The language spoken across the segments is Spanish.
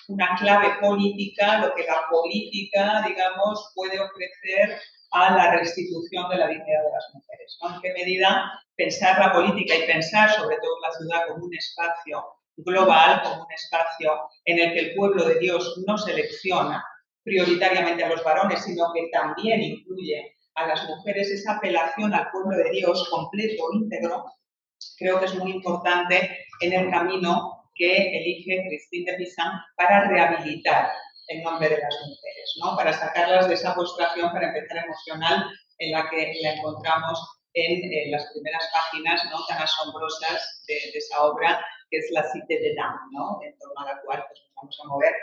una clave política, lo que la política, digamos, puede ofrecer a la restitución de la dignidad de las mujeres, ¿no? En qué medida pensar la política y pensar sobre todo la ciudad como un espacio global, como un espacio en el que el pueblo de Dios no selecciona prioritariamente a los varones, sino que también incluye a las mujeres, esa apelación al pueblo de Dios completo, íntegro, creo que es muy importante en el camino que elige Christine de Pizan para rehabilitar el nombre de las mujeres, ¿no? Para sacarlas de esa postración, para empezar emocional en la que la encontramos en las primeras páginas, ¿no?, tan asombrosas de esa obra, que es la Cité de Dames, ¿no?, en torno a la cual pues, nos vamos a mover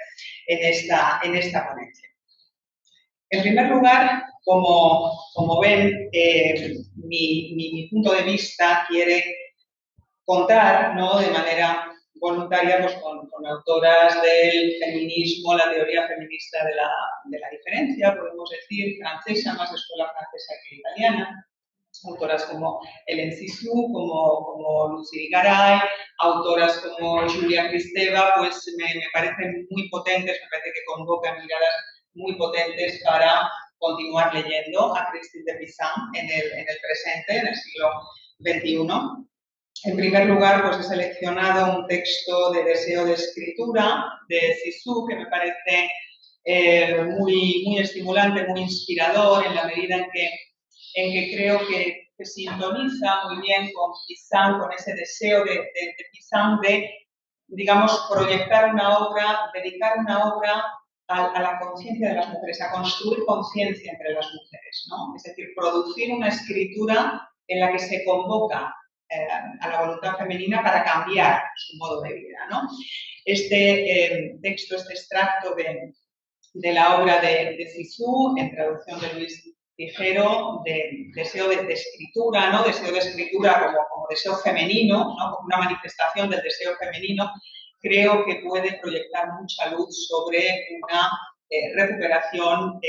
en esta ponencia. En primer lugar, como ven, mi punto de vista quiere contar, ¿no?, de manera voluntaria pues, con autoras del feminismo, la teoría feminista de la diferencia, podemos decir, francesa, más de escuela francesa que italiana, autoras como Hélène Cixous, como Lucy Garay, autoras como Julia Kristeva, pues me parecen muy potentes, me parece que convocan miradas muy potentes para continuar leyendo a Christine de Pizan en el presente, en el siglo XXI. En primer lugar, pues he seleccionado un texto de deseo de escritura de Cixous que me parece muy estimulante, muy inspirador en la medida en que creo que sintoniza muy bien con Pizan, con ese deseo de Pizan de, digamos, proyectar una obra, dedicar una obra a la conciencia de las mujeres, a construir conciencia entre las mujeres, ¿no? Es decir, producir una escritura en la que se convoca a la voluntad femenina para cambiar su modo de vida, ¿no? Este texto, este extracto de la obra de Cixous, en traducción de Luis Tijero, de deseo de escritura, ¿no? Deseo de escritura como deseo femenino, ¿no?, como una manifestación del deseo femenino, creo que puede proyectar mucha luz sobre una recuperación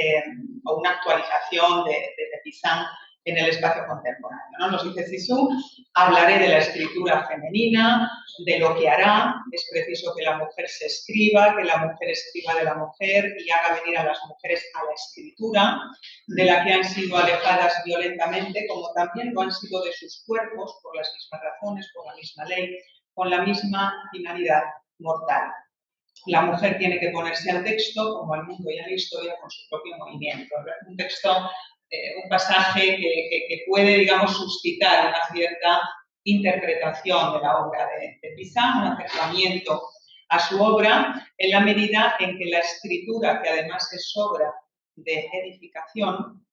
o una actualización de Pizan en el espacio contemporáneo, ¿no? Nos dice Cixous: hablaré de la escritura femenina, de lo que hará, es preciso que la mujer se escriba, que la mujer escriba de la mujer y haga venir a las mujeres a la escritura, de la que han sido alejadas violentamente, como también lo han sido de sus cuerpos, por las mismas razones, por la misma ley, con la misma finalidad mortal. La mujer tiene que ponerse al texto, como al mundo y a la historia, con su propio movimiento. Un texto, un pasaje que puede, digamos, suscitar una cierta interpretación de la obra de Pizan, un acercamiento a su obra, en la medida en que la escritura, que además es obra de edificación,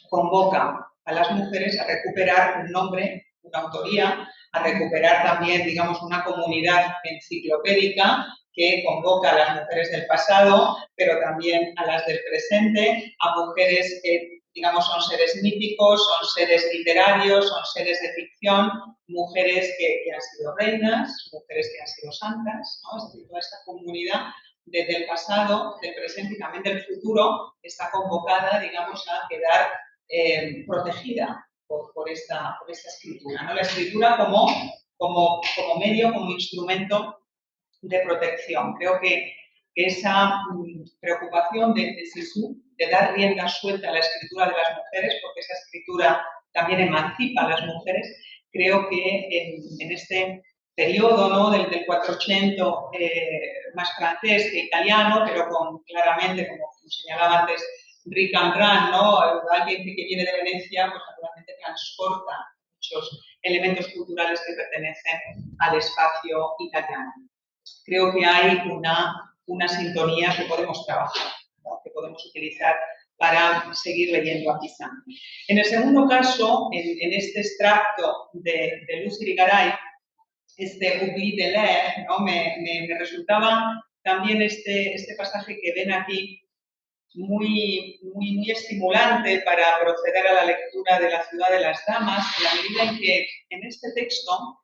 convoca a las mujeres a recuperar un nombre, una autoría, a recuperar también, digamos, una comunidad enciclopédica que convoca a las mujeres del pasado, pero también a las del presente, a mujeres que, digamos, son seres míticos, son seres literarios, son seres de ficción, mujeres que han sido reinas, mujeres que han sido santas, ¿no? Es decir, toda esta comunidad desde el pasado, del presente y también del futuro está convocada, digamos, a quedar protegida por esta escritura, ¿no? La escritura como medio, como instrumento de protección. Creo que esa preocupación de Cixous de dar rienda suelta a la escritura de las mujeres, porque esa escritura también emancipa a las mujeres, creo que en este periodo, ¿no?, del 480 más francés que italiano, pero claramente, como señalaba antes Rick Rand, ¿no?, alguien que viene de Venecia, pues naturalmente transporta muchos elementos culturales que pertenecen al espacio italiano. Creo que hay una sintonía que podemos trabajar, ¿no?, que podemos utilizar para seguir leyendo a Pizan. En el segundo caso, en este extracto de Lucy Garay, este Oubli de leer, ¿no?, me resultaba también este pasaje que ven aquí muy estimulante para proceder a la lectura de La ciudad de las damas, en la medida en que en este texto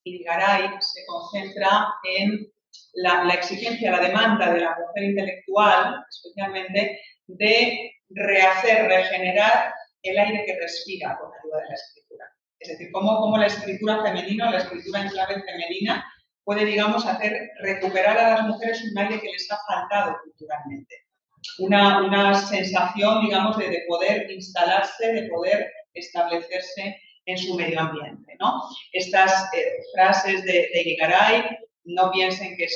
Irigaray se concentra en la exigencia, la demanda de la mujer intelectual, especialmente, de rehacer, regenerar el aire que respira con ayuda de la escritura. Es decir, cómo la escritura femenina, la escritura en clave femenina, puede, digamos, hacer recuperar a las mujeres un aire que les ha faltado culturalmente. Una sensación, digamos, de poder instalarse, de poder establecerse en su medio ambiente, ¿no? Estas frases de Irigaray, no piensen que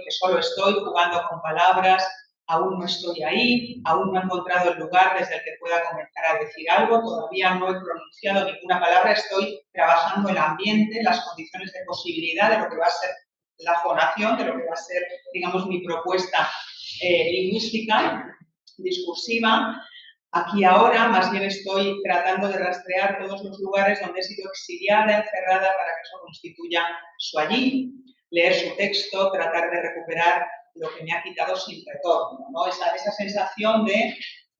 solo estoy jugando con palabras, aún no estoy ahí, aún no he encontrado el lugar desde el que pueda comenzar a decir algo, todavía no he pronunciado ninguna palabra, estoy trabajando el ambiente, las condiciones de posibilidad de lo que va a ser la fonación, de lo que va a ser, digamos, mi propuesta lingüística, discursiva. Aquí ahora más bien estoy tratando de rastrear todos los lugares donde he sido exiliada, encerrada, para que eso constituya su allí, leer su texto, tratar de recuperar lo que me ha quitado sin retorno, ¿no? Esa sensación de,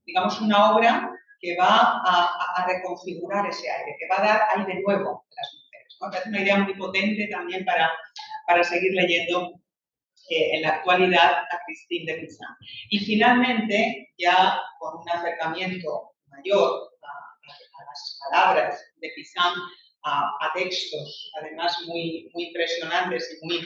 digamos, una obra que va a reconfigurar ese aire, que va a dar aire nuevo a las mujeres, ¿no? Me parece una idea muy potente también para seguir leyendo en la actualidad a Christine de Pizan. Y finalmente, ya con un acercamiento mayor a las palabras de Pizan, a textos además muy impresionantes y muy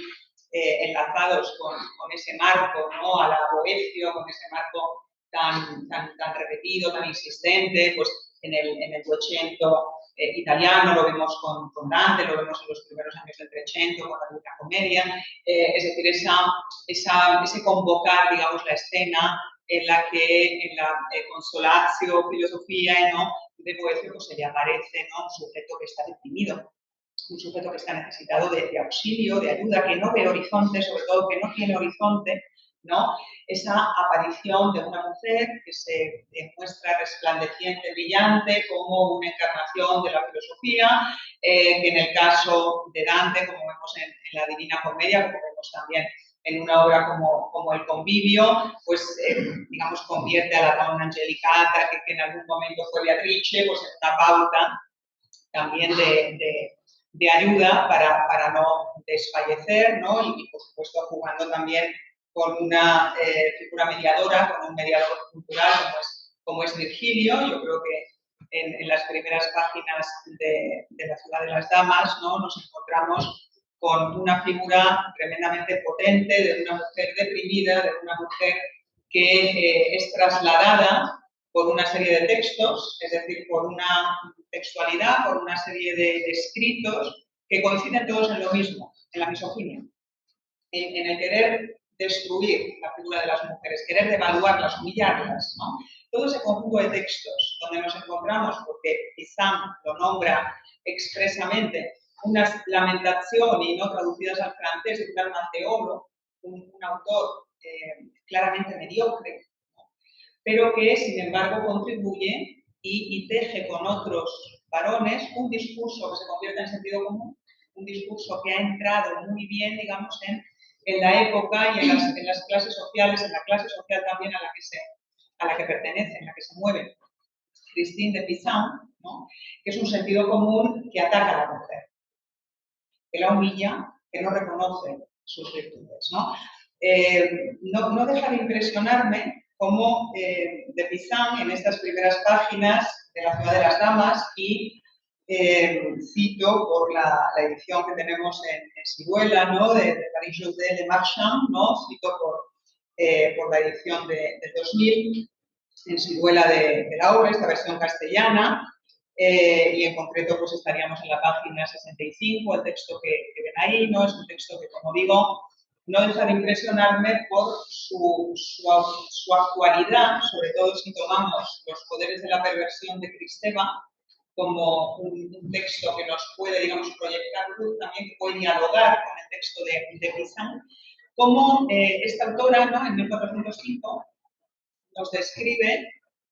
enlazados con ese marco, ¿no? A la Boecio, con ese marco tan repetido, tan insistente, pues en el Duecento italiano, lo vemos con Dante, lo vemos en los primeros años del Trecento, con la Divina Comedia, es decir, ese convocar, digamos, la escena en la que en la Consolatio, filosofía, ¿no? de Boecio, pues se le aparece, ¿no? Un sujeto que está deprimido, un sujeto que está necesitado de auxilio, de ayuda, que no ve horizonte, sobre todo que no tiene horizonte, ¿no? Esa aparición de una mujer que se muestra resplandeciente, brillante, como una encarnación de la filosofía, que en el caso de Dante, como vemos en la Divina Comedia, como vemos también en una obra como El Convivio, pues, digamos, convierte a la donna angelicata, que en algún momento fue Beatrice, pues en una pauta también de ayuda para no desfallecer, ¿no? Y, por supuesto, jugando también con una figura mediadora, con un mediador cultural como es Virgilio. Yo creo que en las primeras páginas de La ciudad de las damas, ¿no? Nos encontramos con una figura tremendamente potente de una mujer deprimida, de una mujer que es trasladada por una serie de textos, es decir, por una textualidad, por una serie de escritos que coinciden todos en lo mismo, en la misoginia, en el querer destruir la figura de las mujeres, querer devaluarlas, humillarlas, ¿no? Todo ese conjunto de textos donde nos encontramos, porque Pizan lo nombra expresamente, una lamentación y no traducidas al francés de un Matteolo, un autor claramente mediocre, ¿no? Pero que, sin embargo, contribuye y teje con otros varones un discurso que se convierte en sentido común, un discurso que ha entrado muy bien, digamos, en la época y en las clases sociales, en la clase social también a la que pertenece, en la que se mueve Christine de Pizan, ¿no? Que es un sentido común que ataca a la mujer, que la humilla, que no reconoce sus virtudes, ¿no? No deja de impresionarme cómo de Pizan, en estas primeras páginas de La ciudad de las damas, y cito por la edición que tenemos en Siruela, ¿no? de Paris-Joudet de Marchand, ¿no? Cito por la edición del 2000, en Siruela de la obra, esta versión castellana, y en concreto pues estaríamos en la página 65, el texto que ven ahí, ¿no? Es un texto que, como digo, no deja de impresionarme por su actualidad, sobre todo si tomamos Los poderes de la perversión de Kristeva como un texto que nos puede, digamos, proyectar luz, también que puede dialogar con el texto de Pizan, como esta autora, ¿no? En 1405 nos describe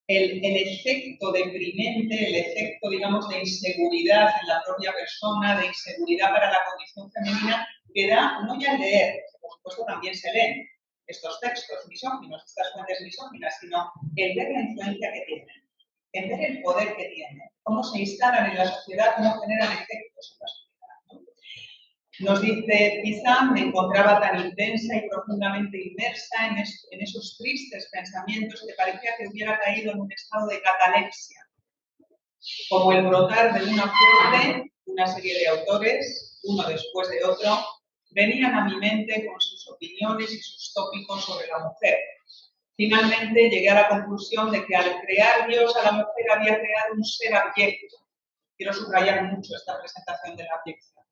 el efecto deprimente, el efecto, digamos, de inseguridad en la propia persona, de inseguridad para la condición femenina, que da no ya leer, que por supuesto también se leen estos textos misóginos, estas fuentes misóginas, sino el ver la influencia que tienen, el ver el poder que tienen, cómo se instalan en la sociedad, cómo generan efectos en la sociedad, ¿no? Nos dice Pizan, me encontraba tan intensa y profundamente inmersa en esos tristes pensamientos que parecía que hubiera caído en un estado de catalepsia, como el brotar de una fuente, una serie de autores, uno después de otro, venían a mi mente con sus opiniones y sus tópicos sobre la mujer. Finalmente llegué a la conclusión de que al crear Dios a la mujer había creado un ser abyecto. Quiero subrayar mucho esta presentación de la abyección.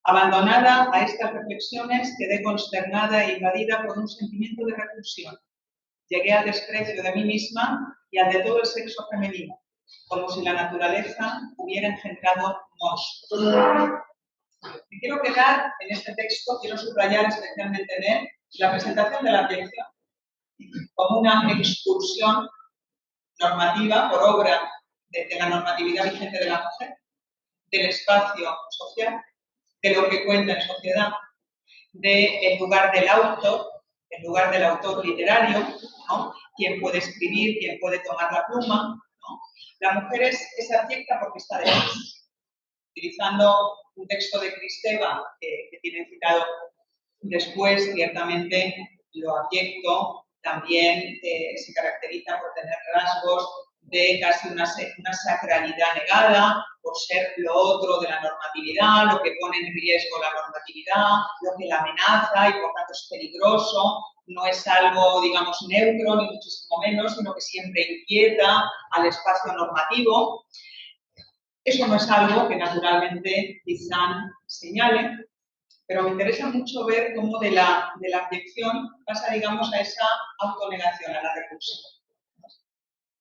Abandonada a estas reflexiones, quedé consternada e invadida por un sentimiento de repulsión. Llegué al desprecio de mí misma y al de todo el sexo femenino, como si la naturaleza hubiera engendrado monstruos. Me quiero quedar en este texto, quiero subrayar especialmente en él la presentación de la abyección como una excursión normativa por obra de la normatividad vigente de la mujer, del espacio social, de lo que cuenta en sociedad, del lugar del autor, el lugar del autor literario, ¿no? Quién puede escribir, quién puede tomar la pluma, ¿no? La mujer es abyecta porque está de luz. Utilizando un texto de Kristeva que tienen citado después, ciertamente lo abyecto también se caracteriza por tener rasgos de casi una sacralidad negada, por ser lo otro de la normatividad, lo que pone en riesgo la normatividad, lo que la amenaza y por tanto es peligroso, no es algo, digamos, neutro, ni muchísimo menos, sino que siempre inquieta al espacio normativo. Eso no es algo que naturalmente Bizán señale, pero me interesa mucho ver cómo de la abyección pasa, digamos, a esa autonegación, a la repulsión.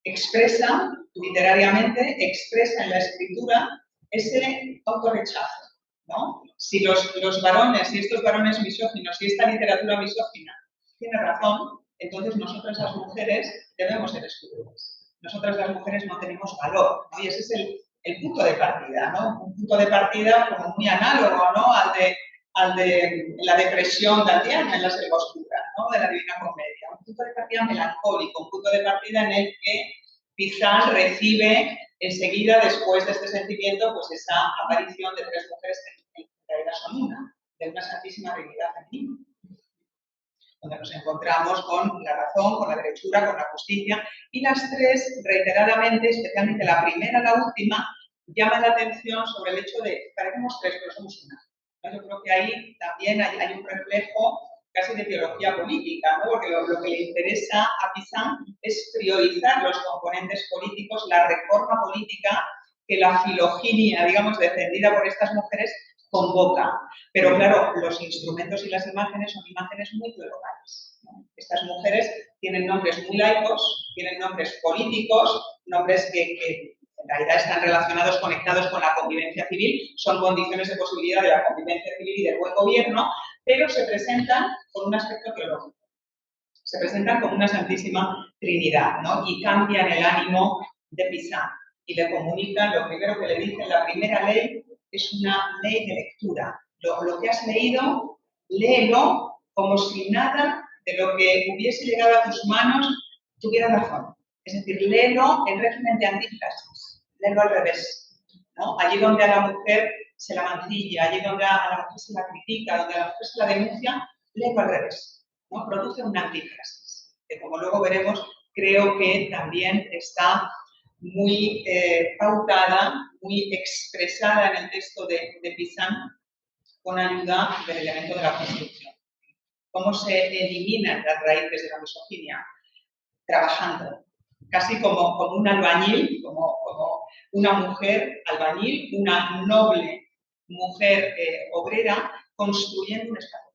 Expresa, literariamente, expresa en la escritura ese autorrechazo, ¿no? Si los varones, si estos varones misóginos, si esta literatura misógina tiene razón, entonces nosotras las mujeres debemos ser excluidas. Nosotras las mujeres no tenemos valor, ¿no? Y ese es el punto de partida, ¿no? Un punto de partida como muy análogo, ¿no? al de la depresión dantiana en la selva oscura, ¿no? De la Divina Comedia. Un punto de partida melancólico, un punto de partida en el que Bizán recibe enseguida, después de este sentimiento, pues esa aparición de tres mujeres que en realidad son una, de una santísima dignidad femenina, donde nos encontramos con la razón, con la derechura, con la justicia, y las tres, reiteradamente, especialmente la primera, la última, llaman la atención sobre el hecho de, parecemos tres, pero somos una. Yo creo que ahí también hay un reflejo casi de teología política, ¿no? Porque lo que le interesa a Bizán es priorizar los componentes políticos, la reforma política que la filoginia, digamos, defendida por estas mujeres, convoca. Pero claro, los instrumentos y las imágenes son imágenes muy teologales, ¿no? Estas mujeres tienen nombres muy laicos, tienen nombres políticos, nombres que en realidad están relacionados, conectados con la convivencia civil, son condiciones de posibilidad de la convivencia civil y del buen gobierno, pero se presentan con un aspecto teológico. Se presentan como una santísima Trinidad, ¿no? Y cambian el ánimo de Bizán y le comunican, lo primero que le dicen, la primera ley es una ley de lectura. Lo que has leído, léelo como si nada de lo que hubiese llegado a tus manos tuviera razón. Es decir, léelo en régimen de antífrasis, léelo al revés, ¿no? Allí donde a la mujer se la mancilla, allí donde a la mujer se la critica, donde a la mujer se la denuncia, léelo al revés, ¿no? Produce una antífrasis, que como luego veremos, creo que también está muy pautada, muy expresada en el texto de Bizán con ayuda del elemento de la construcción. ¿Cómo se eliminan las raíces de la misoginia? Trabajando, casi como un albañil, como una mujer albañil, una noble mujer obrera, construyendo un espacio.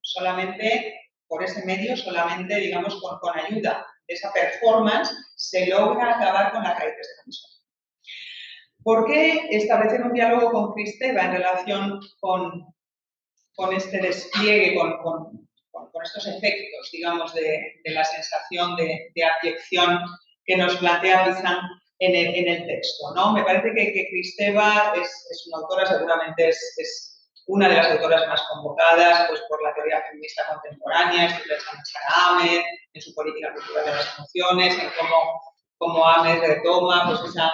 Solamente por ese medio, solamente, digamos, con ayuda de esa performance, se logra acabar con las raíces de la misoginia. ¿Por qué establecer un diálogo con Kristeva en relación con este despliegue, con estos efectos, digamos, de la sensación de abyección que nos plantea Bizán en el texto, ¿no? Me parece que Kristeva es una autora, seguramente es una de las autoras más convocadas pues, por la teoría feminista contemporánea, escribe en Amer, en su política cultural de las emociones, en cómo Amer retoma pues, esa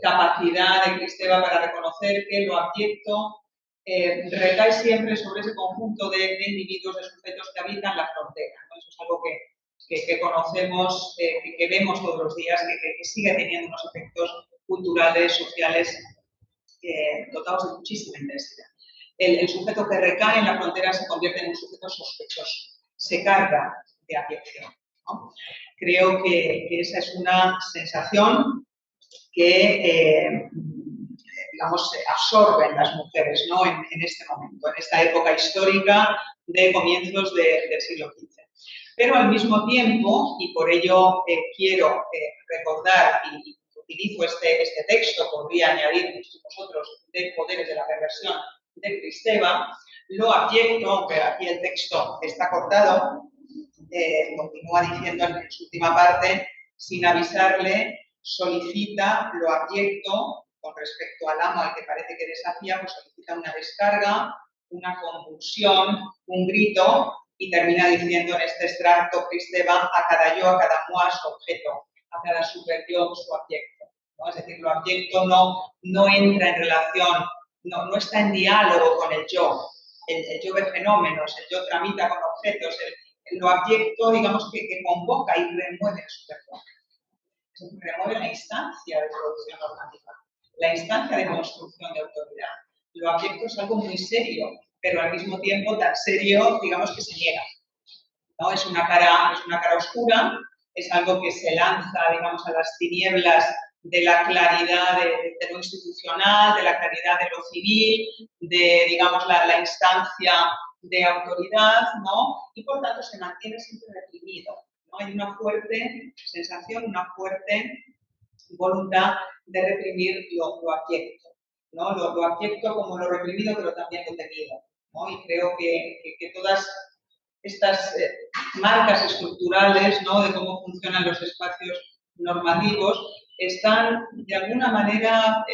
capacidad de Kristeva para reconocer que lo abyecto recae siempre sobre ese conjunto de individuos, de sujetos que habitan la frontera, ¿no? Eso es algo que conocemos, que vemos todos los días, que sigue teniendo unos efectos culturales, sociales, dotados de muchísima intensidad. el sujeto que recae en la frontera se convierte en un sujeto sospechoso, se carga de abyección, ¿no? Creo que esa es una sensación que, digamos, absorben las mujeres, ¿no? en este momento, en esta época histórica de comienzos del siglo XV. Pero al mismo tiempo, y por ello quiero recordar y utilizo este texto, podría añadir vosotros, de Poderes de la Perversión de Kristeva, lo abyecto, aunque aquí el texto está cortado, continúa diciendo en su última parte, sin avisarle, solicita lo abyecto con respecto al amo al que parece que desafía, pues solicita una descarga, una convulsión, un grito, y termina diciendo en este extracto Kristeva, a cada yo, a cada moi su objeto, a cada super yo su abyecto, ¿no? Es decir, lo abyecto no entra en relación, no está en diálogo con el yo ve fenómenos, el yo tramita con objetos, lo abyecto, digamos, que convoca y remueve el superyo. Remueve la instancia de producción normativa, la instancia de construcción de autoridad. Lo abyecto es algo muy serio, pero al mismo tiempo tan serio, digamos, que se niega, ¿no? Es una cara oscura, es algo que se lanza, digamos, a las tinieblas de la claridad de lo institucional, de la claridad de lo civil, de, digamos, la instancia de autoridad, ¿no? Y por tanto se mantiene siempre reprimido, ¿no? Hay una fuerte sensación, una fuerte voluntad de reprimir lo abyecto, ¿no? Lo abyecto como lo reprimido, pero también lo temido, ¿no? Y creo que todas estas marcas estructurales, ¿no? De cómo funcionan los espacios normativos están de alguna manera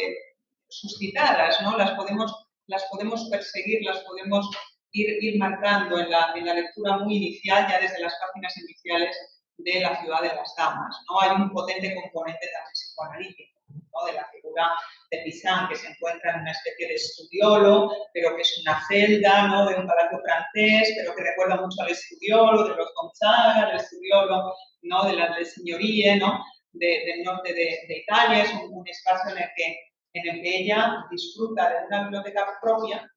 suscitadas, ¿no? Las podemos perseguir, las podemos ir marcando en la lectura muy inicial, ya desde las páginas iniciales de La ciudad de las damas, ¿no? Hay un potente componente también psicoanalítico, ¿no? De la figura de Pizan, que se encuentra en una especie de estudiolo, pero que es una celda, ¿no? De un palacio francés, pero que recuerda mucho al estudiolo de los Gonzaga, al estudiolo, ¿no? De las de Signorie, ¿no? Del norte de Italia. Es un espacio en el que ella disfruta de una biblioteca propia,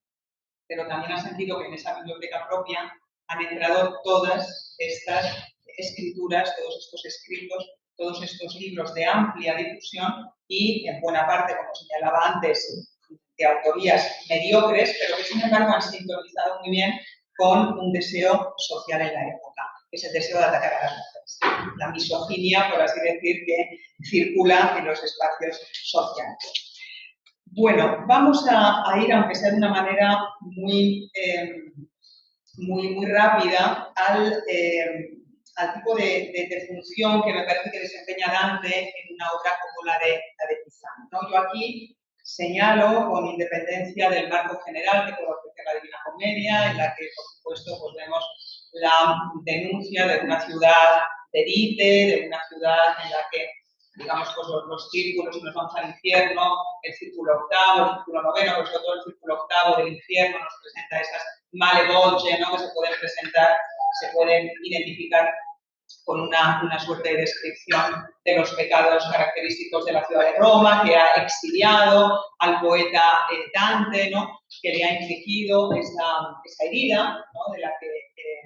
pero también ha sentido que en esa biblioteca propia han entrado todas estas escrituras, todos estos escritos, todos estos libros de amplia difusión y, en buena parte, como señalaba antes, de autorías mediocres, pero que, sin embargo, han sintonizado muy bien con un deseo social en la época, que es el deseo de atacar a las mujeres. La misoginia, por así decir, que circula en los espacios sociales. Bueno, vamos a ir, aunque sea de una manera muy rápida, al tipo de función que me parece que desempeña Dante en una obra como la de Pizan, ¿no? Yo aquí señalo, con independencia del marco general que puede ofrecer la Divina Comedia, en la que, por supuesto, pues vemos la denuncia de una ciudad de élite, de una ciudad en la que, digamos, pues los círculos nos vamos al infierno, el círculo octavo, el círculo noveno, pero sobre todo el círculo octavo del infierno nos presenta esas malevolge, ¿no? Que se pueden presentar, se pueden identificar con una suerte de descripción de los pecados característicos de la ciudad de Roma, que ha exiliado al poeta Dante, ¿no? Que le ha infligido esa herida, ¿no? De la que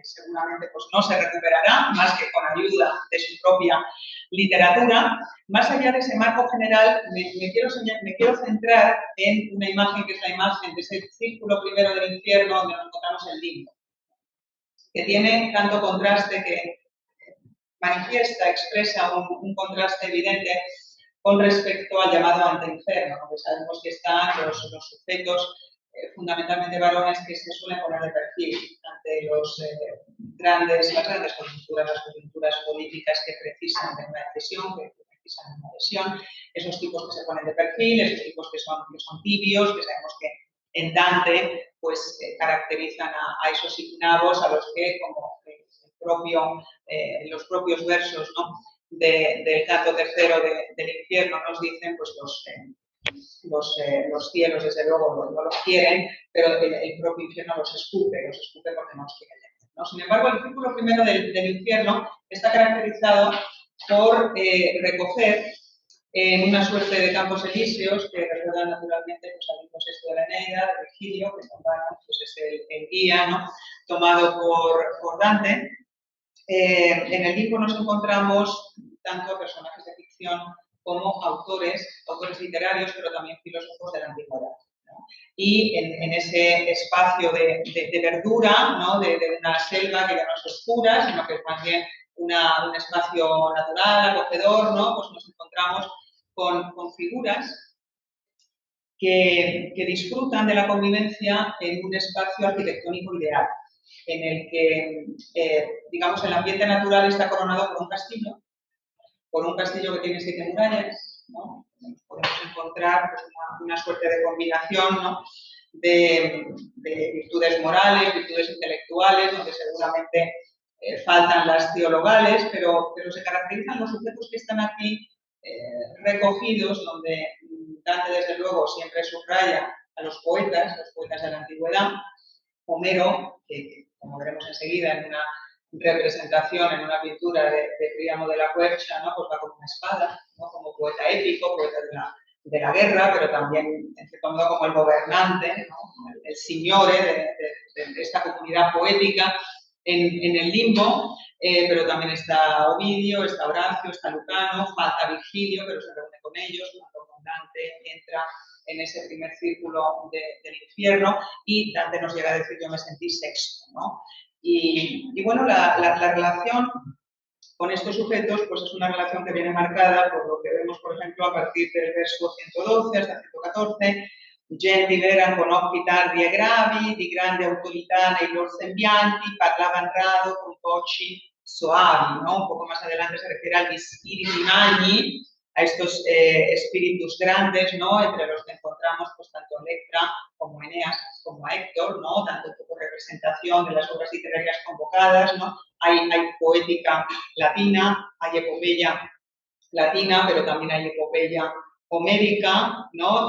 seguramente pues, no se recuperará, más que con ayuda de su propia literatura. Más allá de ese marco general, me quiero centrar en una imagen que es la imagen de ese círculo primero del infierno, donde nos encontramos el limbo, que tiene tanto contraste, que manifiesta, expresa un contraste evidente con respecto al llamado anteinferno, porque sabemos que están los sujetos fundamentalmente varones que se suelen poner de perfil ante las grandes coyunturas políticas que precisan de una decisión, que precisan de una adhesión, esos tipos que se ponen de perfil, esos tipos que son tibios, que sabemos que en Dante pues caracterizan a esos ignavos a los que, como los propios versos, ¿no? del canto tercero del infierno nos dicen, pues los cielos desde luego no los quieren, pero el propio infierno los escupe porque no los quieren leer, ¿no? Sin embargo, el círculo primero del infierno está caracterizado por recoger en una suerte de campos elíseos que recuerdan naturalmente pues, al libro sexto de la Eneida, de Virgilio, que pues, es el guía, ¿no?, tomado por Dante. En el libro nos encontramos tanto personajes de ficción como autores literarios, pero también filósofos de la antigüedad, ¿no? Y en ese espacio de verdura, ¿no?, de una selva que ya no es oscura, sino que es más bien un espacio natural, acogedor, ¿no?, pues nos encontramos con figuras que disfrutan de la convivencia en un espacio arquitectónico ideal, en el que, digamos, el ambiente natural está coronado por un castillo que tiene 7 murallas, ¿no? Podemos encontrar pues, una suerte de combinación, ¿no?, de virtudes morales, virtudes intelectuales, donde seguramente faltan las teologales, pero se caracterizan los sujetos que están aquí recogidos, donde Dante, desde luego, siempre subraya a los poetas de la antigüedad. Homero, que como veremos enseguida en una representación, en una pintura de Príamo de la Quercia, ¿no?, pues va con una espada, ¿no?, como poeta épico, poeta de la guerra, pero también, en cierto modo, como el gobernante, ¿no?, el signore de esta comunidad poética en el limbo, pero también está Ovidio, está Horacio, está Lucano, falta Virgilio, pero se reúne con ellos, cuando con Dante entra en ese primer círculo del infierno, y Dante nos llega a decir: yo me sentí sexto, ¿no? Y bueno, la relación con estos sujetos pues es una relación que viene marcada por lo que vemos, por ejemplo, a partir del verso 112 hasta 114, Genti veran con occhi tardi e gravi, di grande autorità nei loro sembianti, parlavan rado con voci soavi, ¿no? Un poco más adelante se refiere a los spiriti magni, a estos espíritus grandes, ¿no?, entre los que encontramos pues tanto a Electra como a Eneas como a Héctor, ¿no?, dando un poco representación de las obras literarias convocadas, ¿no? Hay poética latina, hay epopeya latina, pero también hay epopeya homérica, ¿no?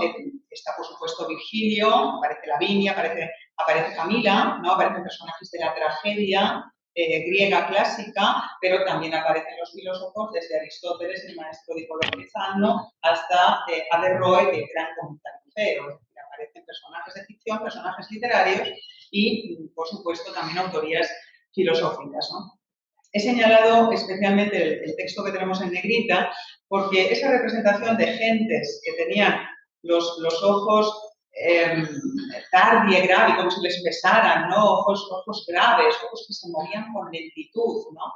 Está, por supuesto, Virgilio, aparece Lavinia, aparece Camila, ¿no?, aparecen personajes de la tragedia griega clásica, pero también aparecen los filósofos, desde Aristóteles, el maestro de Polonizano, hasta Averroes, el gran comentarista. Aparecen personajes de ficción, personajes literarios y, por supuesto, también autorías filosóficas, ¿no? He señalado especialmente el texto que tenemos en negrita porque esa representación de gentes que tenían los ojos tardi e gravi, como si les pesaran, ¿no?, ojos graves, ojos que se movían con lentitud, ¿no?,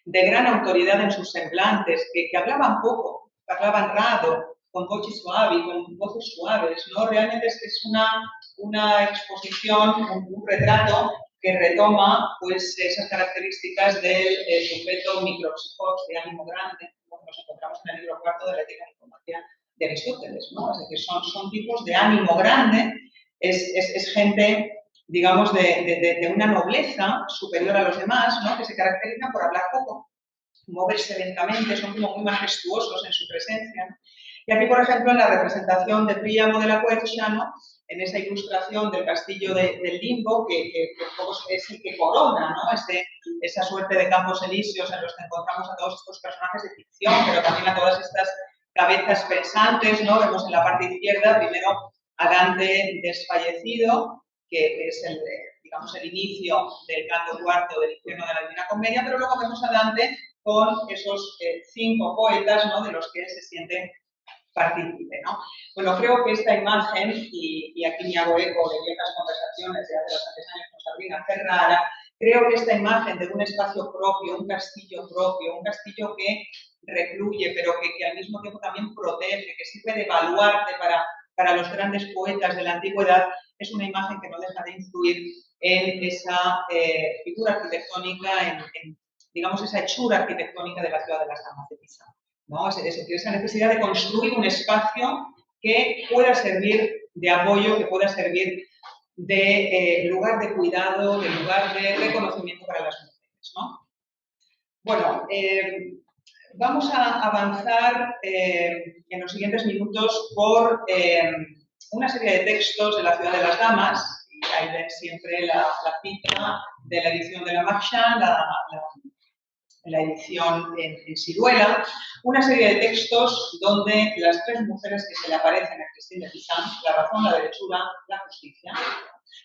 de gran autoridad en sus semblantes, que hablaban poco, hablaban raro, con voces suaves, con voces suaves, ¿no? Realmente es una exposición, un retrato que retoma pues, esas características del sujeto micropsicos de ánimo grande, como nos encontramos en el libro cuarto de la Ética de la Diplomacia de Aristóteles, ¿no? Es decir, son tipos de ánimo grande, es gente, digamos, de una nobleza superior a los demás, ¿no?, que se caracterizan por hablar poco, moverse lentamente, son como muy majestuosos en su presencia, ¿no? Y aquí, por ejemplo, en la representación de Príamo de la Quercia, ¿no?, en esa ilustración del castillo del limbo, que un poco es el que corona, ¿no?, esa suerte de campos elíseos en los que encontramos a todos estos personajes de ficción, pero también a todas estas cabezas pensantes, ¿no? Vemos en la parte izquierda primero a Dante desfallecido, que es digamos, el inicio del canto cuarto del infierno de la Divina Comedia, pero luego vemos a Dante con esos 5 poetas, ¿no?, de los que él se siente partícipe, ¿no? Bueno, creo que esta imagen, y aquí me hago eco de viejas conversaciones de hace bastantes años con Sabrina Ferrara, creo que esta imagen de un espacio propio, un castillo que recluye, pero que al mismo tiempo también protege, que sirve de baluarte para los grandes poetas de la antigüedad, es una imagen que no deja de influir en esa figura arquitectónica, en digamos, esa hechura arquitectónica de la ciudad de las Damas de Pisa, ¿no? Es decir, esa necesidad de construir un espacio que pueda servir de apoyo, que pueda servir de lugar de cuidado, de lugar de reconocimiento para las mujeres, ¿no? Bueno, vamos a avanzar en los siguientes minutos por una serie de textos de la ciudad de las Damas, y ahí ven siempre la cita de la edición de la Marchand, en la edición en Siruela, una serie de textos donde las tres mujeres que se le aparecen a Christine de Pizan, la razón, la derechura, la justicia,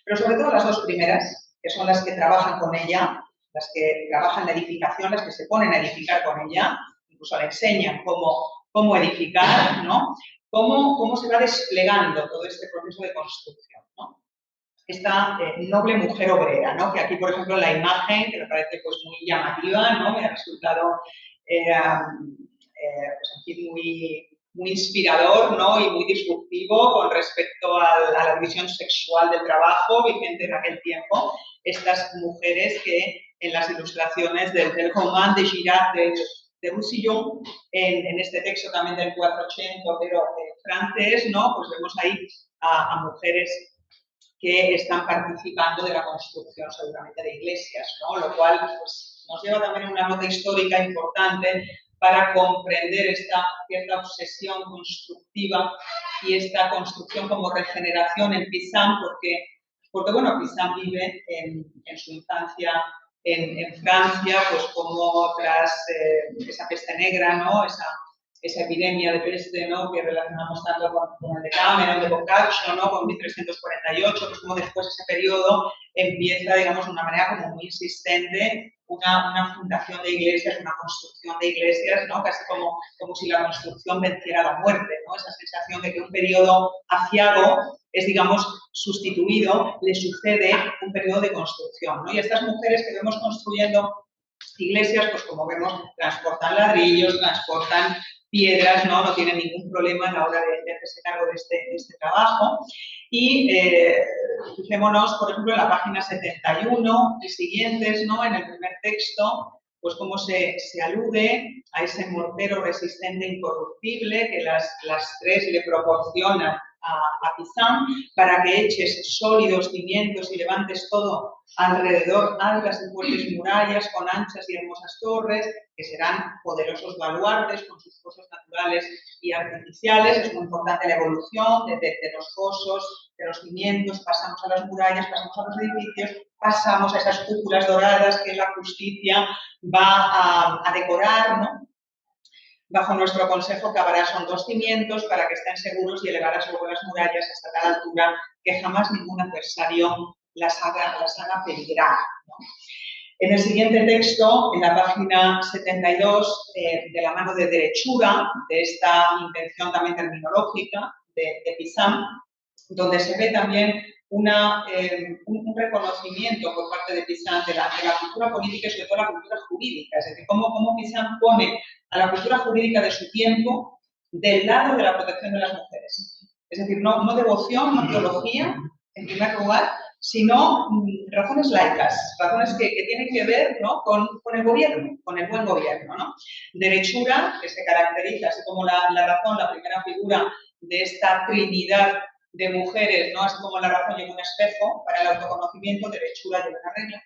pero sobre todo las dos primeras, que son las que trabajan con ella, las que trabajan la edificación, las que se ponen a edificar con ella, incluso le enseñan cómo edificar, ¿no? Cómo se va desplegando todo este proceso de construcción, ¿no? Esta noble mujer obrera, ¿no? Que aquí, por ejemplo, la imagen, que me parece pues, muy llamativa, ¿no? Me ha resultado pues, aquí muy inspirador, ¿no? Y muy disruptivo con respecto a la división sexual del trabajo vigente en aquel tiempo. Estas mujeres que en las ilustraciones del Roman de Girard de Roussillon, en este texto también del 480, pero francés, ¿no? Pues vemos ahí a mujeres que están participando de la construcción seguramente de iglesias, ¿no? Lo cual pues, nos lleva también a una nota histórica importante para comprender esta cierta obsesión constructiva y esta construcción como regeneración en Pizan, porque bueno, Pizan vive en su infancia en Francia, pues como tras esa peste negra, ¿no? Esa epidemia de peste, ¿no? Que relacionamos tanto con el Decameron, de Boccaccio, ¿no? Con 1348, pues como después ese periodo empieza, digamos, de una manera como muy insistente una fundación de iglesias, una construcción de iglesias, ¿no? Casi como si la construcción venciera la muerte, ¿no? Esa sensación de que un periodo aciago es, digamos, sustituido, le sucede un periodo de construcción, ¿no? Y estas mujeres que vemos construyendo iglesias, pues como vemos, transportan ladrillos, transportan piedras, no tienen ningún problema a la hora de hacerse cargo de este trabajo. Y fijémonos, por ejemplo, en la página 71 y siguientes, ¿no? En el primer texto, pues cómo se alude a ese mortero resistente incorruptible que las tres le proporcionan a Pizan para que eches sólidos cimientos y levantes todo alrededor altas y fuertes murallas con anchas y hermosas torres que serán poderosos baluartes con sus fosos naturales y artificiales. Es muy importante la evolución de los fosos, de los cimientos, pasamos a las murallas, pasamos a los edificios, pasamos a esas cúpulas doradas que la justicia va a decorar, ¿no? Bajo nuestro consejo cavarás son 2 cimientos para que estén seguros y elevarás luego las murallas hasta tal altura que jamás ningún adversario las haga peligrar, ¿no? En el siguiente texto, en la página 72, de la mano de derechura, de esta invención también terminológica de Pizan, donde se ve también un reconocimiento por parte de Pizan de la cultura política y sobre todo la cultura jurídica, es decir, cómo Pizan pone a la cultura jurídica de su tiempo del lado de la protección de las mujeres. Es decir, no devoción, no teología, en primer lugar, sino razones laicas, razones que tienen que ver, ¿no? con el gobierno, con el buen gobierno, ¿no? Derechura, que se caracteriza, así como la razón, la primera figura de esta trinidad de mujeres, ¿no? Así como la razón lleva un espejo para el autoconocimiento, derechura lleva una regla,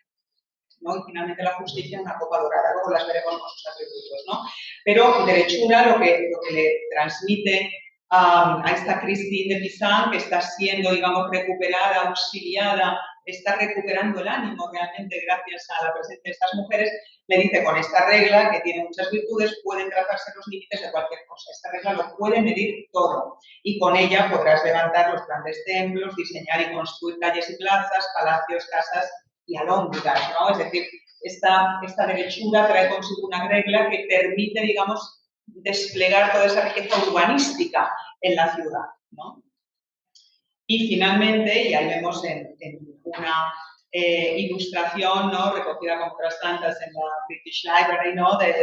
¿no? Y finalmente la justicia una copa dorada, luego las veremos con sus atributos, ¿no? Pero derechura lo que le transmite a esta Christine de Pizan, que está siendo, digamos, recuperada, auxiliada, está recuperando el ánimo realmente gracias a la presencia de estas mujeres, le dice con esta regla, que tiene muchas virtudes, pueden trazarse los límites de cualquier cosa. Esta regla lo puede medir todo y con ella podrás levantar los grandes templos, diseñar y construir calles y plazas, palacios, casas y alhóndigas, ¿no? Es decir, esta derechura trae consigo una regla que permite, digamos, desplegar toda esa riqueza urbanística en la ciudad, ¿no? Y finalmente, y ahí vemos en una ilustración, ¿no? Recogida con otras tantas en la British Library, ¿no? de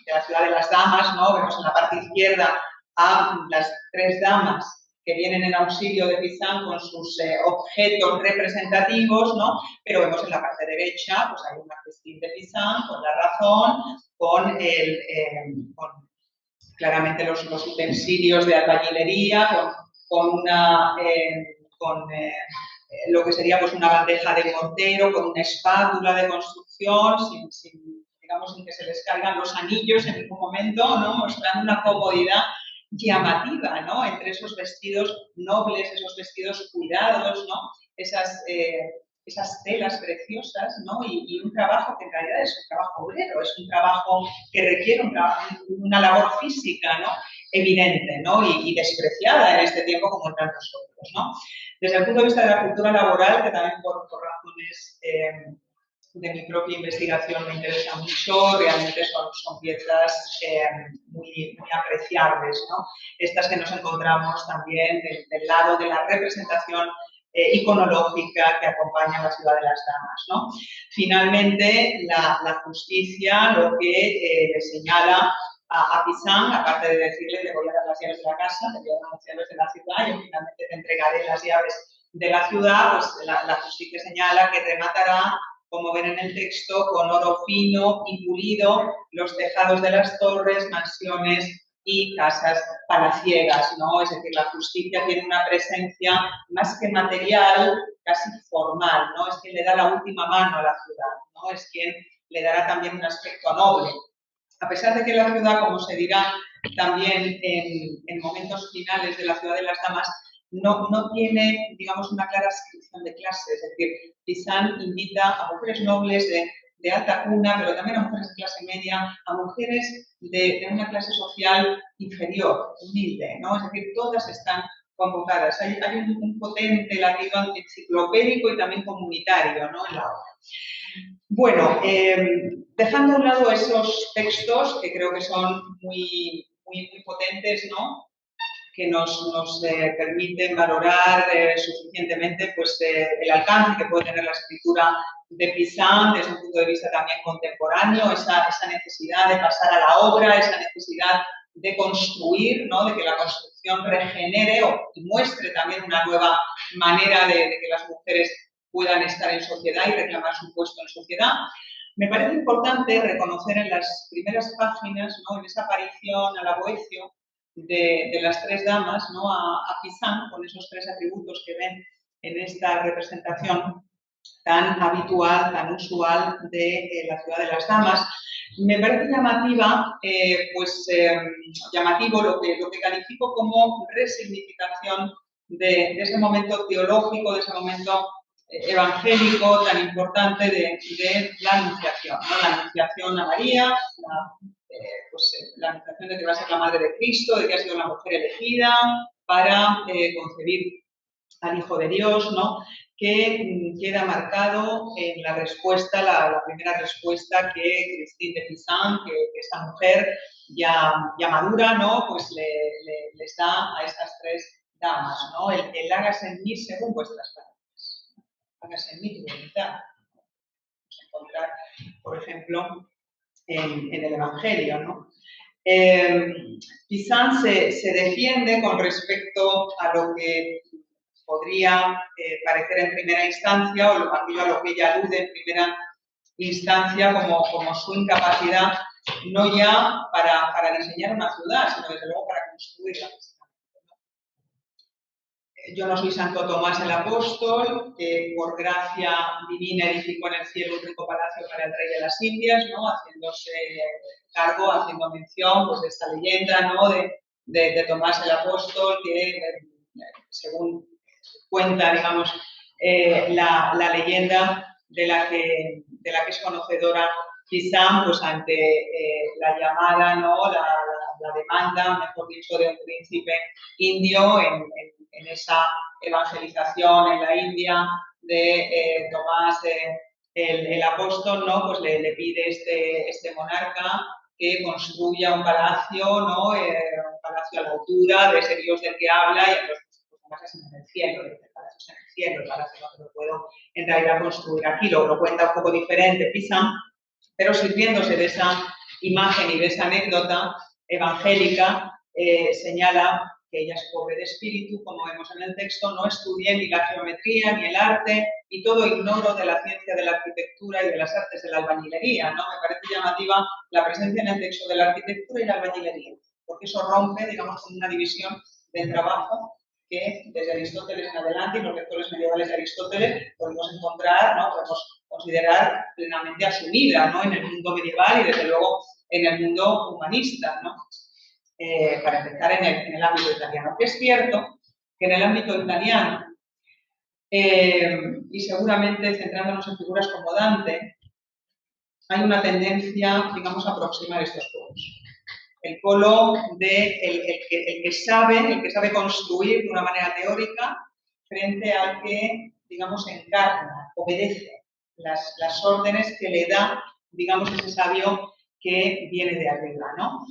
la ciudad de las damas, ¿no? Vemos en la parte izquierda a las 3 damas que vienen en auxilio de Pizan con sus objetos representativos, ¿no? Pero vemos en la parte derecha, pues hay una Christine de Pizan con la razón, con claramente los utensilios de albañilería, con lo que sería pues una bandeja de mortero, con una espátula de construcción, digamos, sin que se les caigan los anillos en ningún momento, ¿no? Mostrando una comodidad llamativa, ¿no? Entre esos vestidos nobles, esos vestidos cuidados, ¿no? Esas esas telas preciosas, ¿no? Y un trabajo que en realidad es un trabajo obrero, es un trabajo que requiere una labor física, ¿no? Evidente, ¿no? Y despreciada en este tiempo como en tantos otros, ¿no? Desde el punto de vista de la cultura laboral, que también por razones de mi propia investigación me interesa mucho, realmente son piezas muy apreciables, ¿no? Estas que nos encontramos también del lado de la representación iconológica que acompaña a la ciudad de las damas, ¿no? Finalmente, la justicia lo que le señala a Pizan, aparte de decirle le voy a dar las llaves de la casa, te voy a dar las llaves de la ciudad y finalmente te entregaré las llaves de la ciudad, pues la justicia señala que rematará, como ven en el texto, con oro fino y pulido los tejados de las torres, mansiones y casas palaciegas, ¿no? Es decir, la justicia tiene una presencia más que material, casi formal, ¿no? Es quien le da la última mano a la ciudad, ¿no? Es quien le dará también un aspecto noble. A pesar de que la ciudad, como se dirá también en momentos finales de la ciudad de las damas, no tiene, digamos, una clara adscripción de clase. Es decir, Pizan invita a mujeres nobles de alta cuna, pero también a mujeres de clase media, a mujeres de una clase social inferior, humilde, ¿no? Es decir, todas están convocadas. Hay un potente latido enciclopédico y también comunitario, ¿no? En la obra. Bueno, dejando a un lado esos textos que creo que son muy potentes, ¿no? Que nos permiten valorar suficientemente pues, el alcance que puede tener la escritura de Pizan desde un punto de vista también contemporáneo, esa necesidad de pasar a la obra, esa necesidad de construir, ¿no? De que la construcción regenere y muestre también una nueva manera de que las mujeres puedan estar en sociedad y reclamar su puesto en sociedad. Me parece importante reconocer en las primeras páginas, ¿no? En esa aparición a la Boecio de las tres damas, ¿no? A Pizan, con esos tres atributos que ven en esta representación tan habitual, tan usual de la ciudad de las damas. Me parece llamativo lo que califico como resignificación de ese momento teológico, de ese momento evangélico tan importante de la Anunciación, ¿no? La Anunciación a María, la anunciación de que va a ser la madre de Cristo, de que ha sido la mujer elegida para concebir al Hijo de Dios, ¿no? Que queda marcado en la respuesta, la primera respuesta que Christine de Pizan, que esta mujer ya madura, ¿no? Pues les da a estas tres damas, ¿no? El hágase en mí según vuestras palabras. Hágase en mí tu voluntad. Vamos a encontrar, por ejemplo, en el Evangelio, ¿no? Pizan se defiende con respecto a lo que podría parecer en primera instancia o aquello a lo que ella alude en primera instancia como su incapacidad, no ya para diseñar una ciudad, sino desde luego para construirla. Yo no soy Santo Tomás el Apóstol, que por gracia divina edificó en el cielo un rico palacio para el rey de las Indias, ¿no? Haciéndose cargo, haciendo mención pues, de esta leyenda, ¿no? de Tomás el Apóstol, que según cuenta, digamos, la leyenda de la que es conocedora Pizan, pues ante la llamada, ¿no? la demanda, mejor dicho, de un príncipe indio en esa evangelización en la India de Tomás el Apóstol, ¿no? Pues le pide este monarca que construya un palacio, ¿no? Un palacio a la altura de ese Dios del que habla y entonces pues, en el cielo, el palacio está en el cielo, el palacio no lo puedo en realidad construir aquí, lo cuenta un poco diferente Pizan, pero sirviéndose de esa imagen y de esa anécdota evangélica, señala que ella es pobre de espíritu, como vemos en el texto, no estudié ni la geometría ni el arte y todo ignoro de la ciencia de la arquitectura y de las artes de la albañilería, ¿no? Me parece llamativa la presencia en el texto de la arquitectura y la albañilería, porque eso rompe, digamos, con una división del trabajo que desde Aristóteles en adelante y los lectores medievales de Aristóteles podemos encontrar, ¿no? Podemos considerar plenamente asumida, ¿no? En el mundo medieval y desde luego en el mundo humanista, ¿no? Para empezar en el ámbito italiano. Que es cierto que en el ámbito italiano y seguramente centrándonos en figuras como Dante, hay una tendencia, digamos, a aproximar estos polos. El polo de el que sabe construir de una manera teórica frente al que, digamos, encarna, obedece las órdenes que le da, digamos, ese sabio que viene de arriba, ¿no?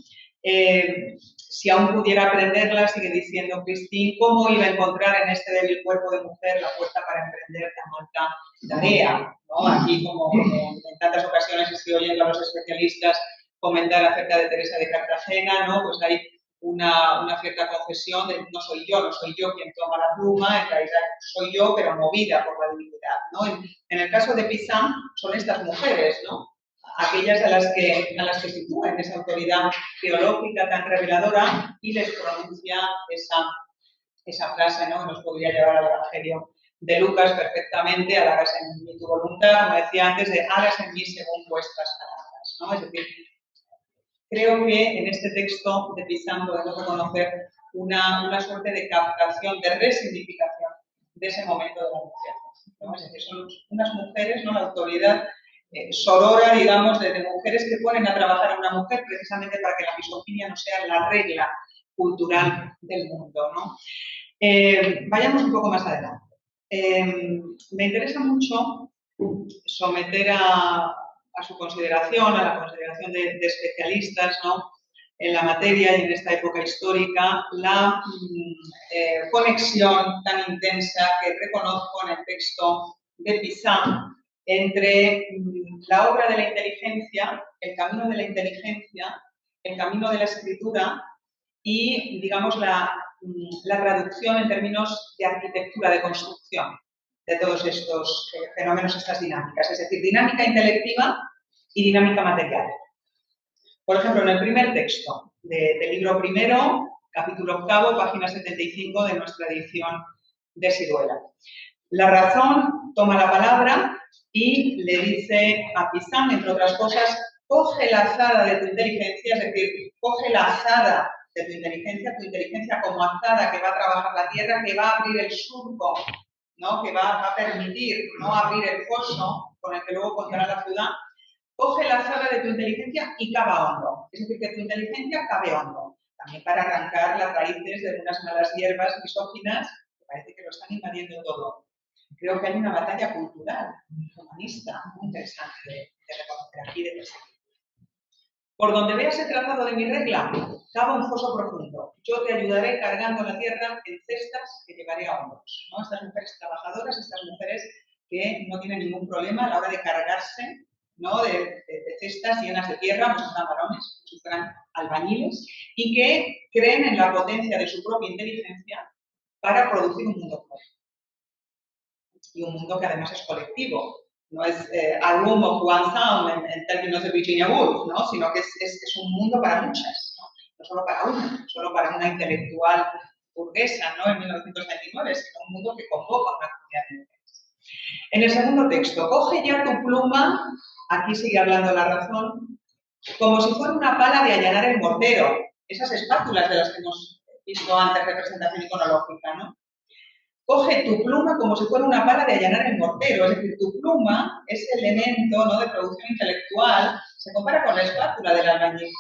Si aún pudiera aprenderla, sigue diciendo Christine, ¿cómo iba a encontrar en este débil cuerpo de mujer la fuerza para emprender tan alta tarea? ¿No? Aquí, como en tantas ocasiones estoy oyendo a los especialistas comentar acerca de Teresa de Cartagena, ¿no? Pues hay una cierta confesión de no soy yo quien toma la pluma, en realidad soy yo, pero movida por la divinidad, ¿no? En el caso de Pizan son estas mujeres, ¿no? Aquellas a las que sitúa en esa autoridad teológica tan reveladora y les pronuncia esa frase, ¿no? Que nos podría llevar al Evangelio de Lucas perfectamente, hágase en mí tu voluntad, como decía antes, de hágase en mí según vuestras palabras, ¿no? Es decir, creo que en este texto de Pizan podemos reconocer una suerte de captación, de resignificación de ese momento de la Anunciación, ¿no? Es decir, son unas mujeres, ¿no? La autoridad sorora, digamos, de mujeres que ponen a trabajar a una mujer precisamente para que la misoginia no sea la regla cultural del mundo, ¿no? Vayamos un poco más adelante. Me interesa mucho someter a su consideración, a la consideración de especialistas, ¿no? En la materia y en esta época histórica, la conexión tan intensa que reconozco en el texto de Pizan entre la obra de la inteligencia, el camino de la inteligencia, el camino de la escritura y, digamos, la traducción en términos de arquitectura, de construcción de todos estos fenómenos, estas dinámicas, es decir, dinámica intelectiva y dinámica material. Por ejemplo, en el primer texto del libro primero, capítulo octavo, página 75 de nuestra edición de Siruela. La razón toma la palabra y le dice a Pizan, entre otras cosas, coge la azada de tu inteligencia, es decir, coge la azada de tu inteligencia como azada que va a trabajar la tierra, que va a abrir el surco, ¿no? Que va a permitir, ¿no? Abrir el foso con el que luego contará la ciudad. Coge la azada de tu inteligencia y cava hondo. Es decir, que tu inteligencia cabe hondo. También para arrancar las raíces de unas malas hierbas misóginas que parece que lo están invadiendo todo. Creo que hay una batalla cultural, humanista, muy interesante de reconocer aquí, de perseguir. Por donde veas el trazado de mi regla, cava un foso profundo. Yo te ayudaré cargando la tierra en cestas que llevaré a hombros, ¿no? Estas mujeres trabajadoras, estas mujeres que no tienen ningún problema a la hora de cargarse, ¿no? de cestas llenas de tierra, pues son varones, si fueran albañiles, y que creen en la potencia de su propia inteligencia para producir un mundo mejor. Y un mundo que además es colectivo. No es a room of one sound en términos de Virginia Woolf, ¿no? Sino que es un mundo para muchas, ¿no? No solo para una, no solo para una intelectual burguesa, ¿no? En 1929, sino un mundo que convoca a una comunidad de mujeres. En el segundo texto, coge ya tu pluma, aquí sigue hablando la razón, como si fuera una pala de allanar el mortero. Esas espátulas de las que hemos visto antes, representación iconológica, ¿no? Coge tu pluma como si fuera una pala de allanar el mortero, es decir, tu pluma, ese elemento, ¿no? De producción intelectual, se compara con la espátula del albañil,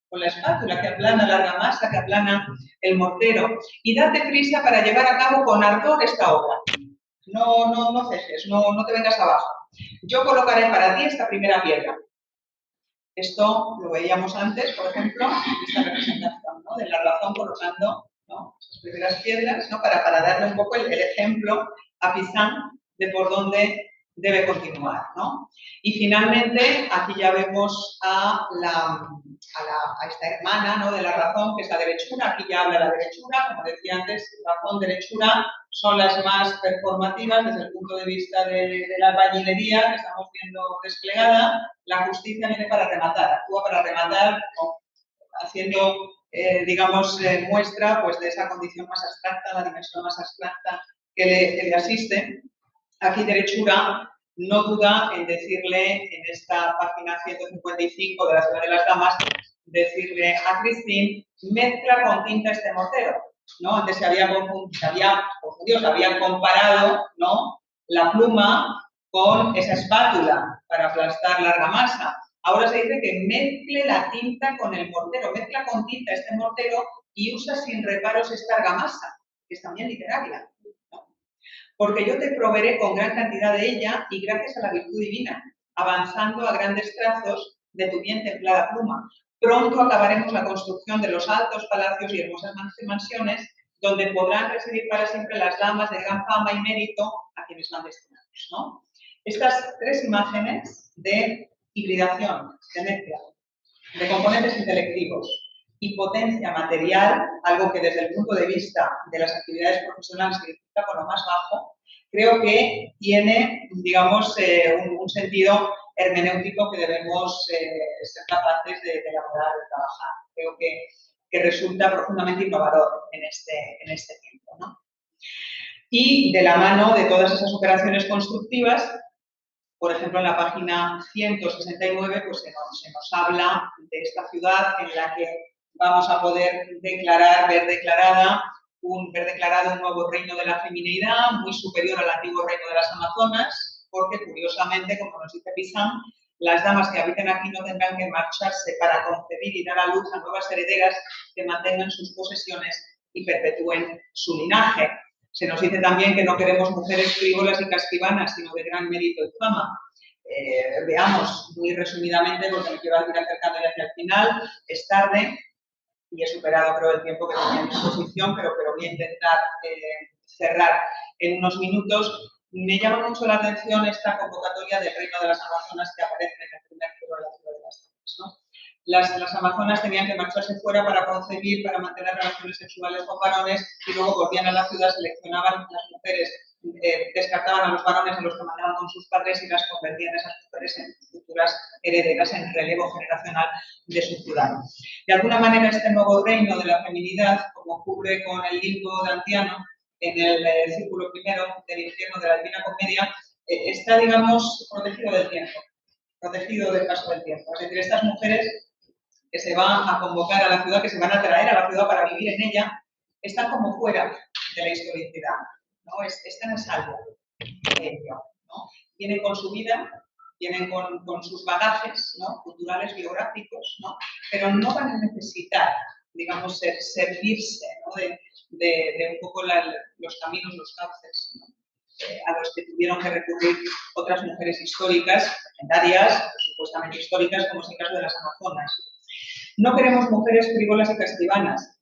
con la espátula que aplana la argamasa, que aplana el mortero, y date prisa para llevar a cabo con ardor esta obra. No cejes, no te vengas abajo. Yo colocaré para ti esta primera piedra. Esto lo veíamos antes, por ejemplo, en esta representación, ¿no? De la razón colocando, ¿no? Las primeras piedras, ¿no? Para darle un poco el ejemplo a Pizan de por dónde debe continuar, ¿no? Y finalmente, aquí ya vemos a esta hermana, ¿no? De la razón, que es la derechura. Aquí ya habla la derechura, como decía antes, razón, derechura son las más performativas desde el punto de vista de la albañilería que estamos viendo desplegada. La justicia viene para rematar, actúa para rematar, ¿no? Haciendo, digamos, muestra pues, de esa condición más abstracta, la dimensión más abstracta que le asiste. Aquí derechura no duda en decirle en esta página 155 de la Ciudad de las Damas, decirle a Christine, mezcla con tinta este mortero. ¿no? Antes se había comparado, ¿no?, la pluma con esa espátula para aplastar la argamasa. Ahora se dice que mezcle la tinta con el mortero, mezcla con tinta este mortero y usa sin reparos esta argamasa, que es también literaria, ¿no? Porque yo te proveeré con gran cantidad de ella y gracias a la virtud divina, avanzando a grandes trazos de tu bien templada pluma. Pronto acabaremos la construcción de los altos palacios y hermosas mansiones donde podrán residir para siempre las damas de gran fama y mérito a quienes van destinados, ¿no? Estas tres imágenes de hibridación, de mezcla, de componentes intelectivos y potencia material, algo que desde el punto de vista de las actividades profesionales se identifica con lo más bajo, creo que tiene, digamos, un sentido hermenéutico que debemos ser capaces de elaborar y trabajar. Creo que resulta profundamente innovador en este tiempo, ¿no? Y de la mano de todas esas operaciones constructivas, por ejemplo, en la página 169 pues se nos habla de esta ciudad en la que vamos a poder ver declarado un nuevo reino de la femineidad, muy superior al antiguo reino de las Amazonas, porque curiosamente, como nos dice Pizan, las damas que habiten aquí no tendrán que marcharse para concebir y dar a luz a nuevas herederas que mantengan sus posesiones y perpetúen su linaje. Se nos dice también que no queremos mujeres frívolas y casquivanas, sino de gran mérito y fama. Veamos muy resumidamente, porque me quiero ir acercando ya hacia el final, es tarde y he superado, creo, el tiempo que tenía a disposición, pero voy a intentar cerrar en unos minutos. Me llama mucho la atención esta convocatoria del Reino de las Amazonas que aparece en el primer libro de la Ciudad de las Damas, ¿no? Las amazonas tenían que marcharse fuera para concebir, para mantener relaciones sexuales con varones y luego volvían a la ciudad, seleccionaban las mujeres, descartaban a los varones a los que mandaban con sus padres y las convertían esas mujeres en futuras herederas, en relevo generacional de su ciudad. De alguna manera, este nuevo reino de la feminidad, como ocurre con el limbo dantiano en el círculo primero del infierno de la Divina Comedia, está, digamos, protegido del tiempo, protegido del paso del tiempo. Es decir, estas mujeres que se van a convocar a la ciudad, que se van a traer a la ciudad para vivir en ella, están como fuera de la historicidad, ¿no? Están a salvo de ello, ¿no? Vienen con su vida, vienen con sus bagajes, ¿no?, culturales, biográficos, ¿no?, pero no van a necesitar, digamos, servirse, ¿no?, de un poco los caminos, los cauces, ¿no?, a los que tuvieron que recurrir otras mujeres históricas, legendarias, supuestamente históricas, como es el caso de las Amazonas. No queremos mujeres frívolas y casquivanas.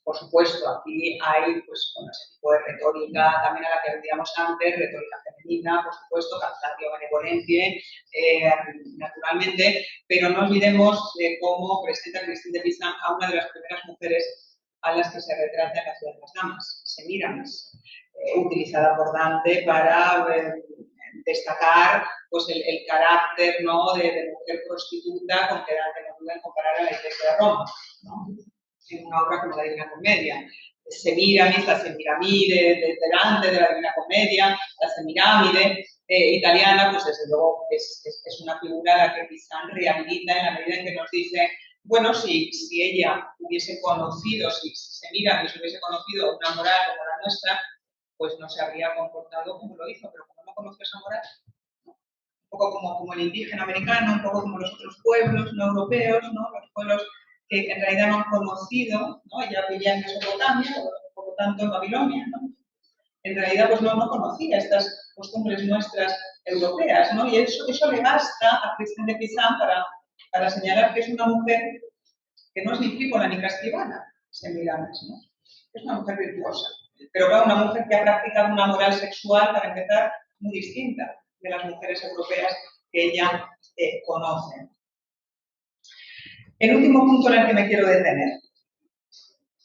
Por supuesto, aquí hay pues, ese tipo de retórica, también a la que aludíamos antes, retórica femenina, por supuesto, captatio benevolente, naturalmente, pero no olvidemos cómo presenta Christine de Pizan a una de las primeras mujeres a las que se retrata en la Ciudad de las Damas, Semíramis, utilizada por Dante para destacar pues, el carácter, ¿no?, de mujer prostituta con que Dante no duda en comparar a la Iglesia de Roma, ¿no?, en una obra como la Divina Comedia. Semíramis, la Semiramide, delante de la Divina Comedia, la Semiramide italiana, pues desde luego es una figura a la que Pizan rehabilita en la medida en que nos dice, bueno, si ella hubiese conocido, si Semíramis hubiese conocido una moral como la nuestra, pues no se habría comportado como lo hizo, pero como no conoce esa moral, ¿no?, un poco como el indígena americano, un poco como los otros pueblos no europeos, ¿no?, los pueblos que en realidad no han conocido, ¿no?, ella vivía en Mesopotamia, por lo tanto en Babilonia, ¿no?, en realidad pues no conocía estas costumbres nuestras europeas, ¿no?, y eso le basta a Christine de Pizan para señalar que es una mujer que no es ni frívola ni casquivana, Semíramis, ¿no?, es una mujer virtuosa, pero claro, una mujer que ha practicado una moral sexual, para empezar, muy distinta de las mujeres europeas que ella conoce. El último punto en el que me quiero detener,